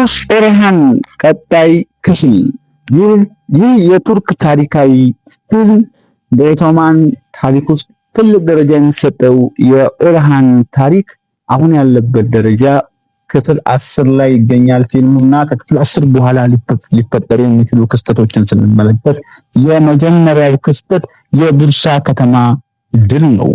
ንጉስ ኦርሃን ቀጣይ ክፍል። ይህ የቱርክ ታሪካዊ ፊልም በኦቶማን ታሪክ ውስጥ ትልቅ ደረጃ የሚሰጠው የኦርሃን ታሪክ አሁን ያለበት ደረጃ ክፍል 10 ላይ ይገኛል ፊልሙና ከክፍል 10 በኋላ ሊፈጠሩ የሚችሉ ክስተቶችን ስንመለከት የመጀመሪያው ክስተት የቡርሳ ከተማ ድል ነው።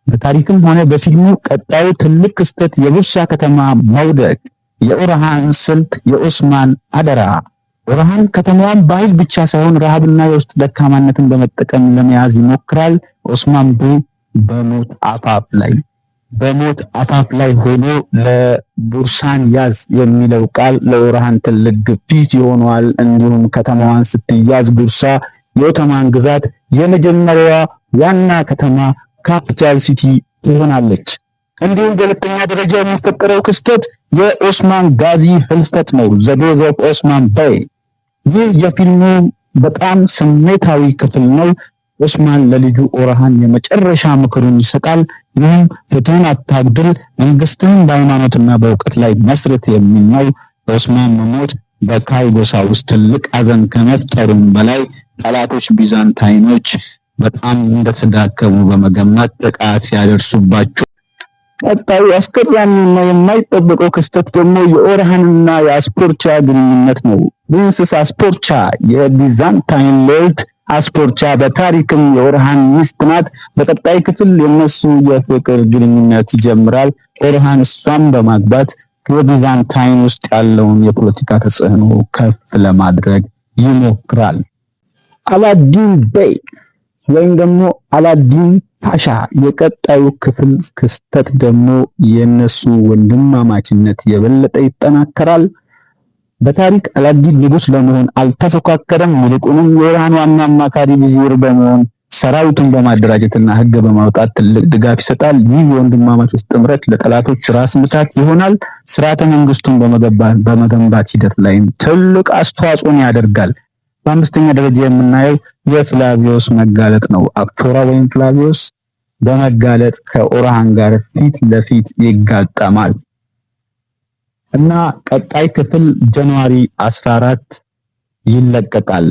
በታሪክም ሆነ በፊልሙ ቀጣዩ ትልቅ ክስተት የቡርሳ ከተማ መውደቅ፣ የኦርሃን ስልት፣ የኦስማን አደራ። ኦርሃን ከተማዋን በኃይል ብቻ ሳይሆን ረሃብና የውስጥ ደካማነትን በመጠቀም ለመያዝ ይሞክራል። ኦስማን በሞት አፋፍ ላይ ሆኖ ለቡርሳን ያዝ የሚለው ቃል ለኦርሃን ትልቅ ግፊት ይሆነዋል። እንዲሁም ከተማዋን ስትያዝ ቡርሳ የኦቶማን ግዛት የመጀመሪያዋ ዋና ከተማ ካፒታል ሲቲ ትሆናለች። እንዲሁም በሁለተኛ ደረጃ የሚፈጠረው ክስተት የኦስማን ጋዚ ህልፈት ነው። ዘ ዴዝ ኦፍ ኦስማን ቤይ። ይህ የፊልሙ በጣም ስሜታዊ ክፍል ነው። ኦስማን ለልጁ ኦርሃን የመጨረሻ ምክሩን ይሰጣል። ይህም ፍትህን አታጉድል፣ መንግስትህን በሃይማኖትና በእውቀት ላይ መስረት የሚል ነው። ኦስማን መሞት በካይ ጎሳ ውስጥ ትልቅ ሐዘን ከመፍጠሩም በላይ ጠላቶች ቢዛንታይኖች በጣም እንደተዳከሙ በመገመት ጥቃት ሲያደርሱባቸው፣ ቀጣዩ አስገራሚና የማይጠበቀው ክስተት ደግሞ የኦርሃንና የአስፖርቻ ግንኙነት ነው። ፕሪንሰስ አስፖርቻ የቢዛንታይን ልዕልት አስፖርቻ በታሪክም የኦርሃን ሚስት ናት። በቀጣይ ክፍል የነሱ የፍቅር ግንኙነት ይጀምራል። ኦርሃን እሷን በማግባት የቢዛንታይን ውስጥ ያለውን የፖለቲካ ተጽዕኖ ከፍ ለማድረግ ይሞክራል። አላዲን ቤይ ወይም ደግሞ አላዲን ፓሻ የቀጣዩ ክፍል ክስተት ደግሞ የነሱ ወንድማማችነት የበለጠ ይጠናከራል። በታሪክ አላዲን ንጉስ ለመሆን አልተፎካከረም። ይልቁንም የኦርሃን ዋና አማካሪ ቪዚር በመሆን ሰራዊቱን በማደራጀትና ህግ በማውጣት ትልቅ ድጋፍ ይሰጣል። ይህ የወንድማማቾች ጥምረት ለጠላቶች ራስ ምታት ይሆናል። ስርዓተ መንግስቱን በመገንባት ሂደት ላይም ትልቅ አስተዋጽኦን ያደርጋል። በአምስተኛ ደረጃ የምናየው የፍላቪዮስ መጋለጥ ነው። አክቶራ ወይም ፍላቪዮስ በመጋለጥ ከኦርሃን ጋር ፊት ለፊት ይጋጠማል እና ቀጣይ ክፍል ጃንዋሪ 14 ይለቀቃል።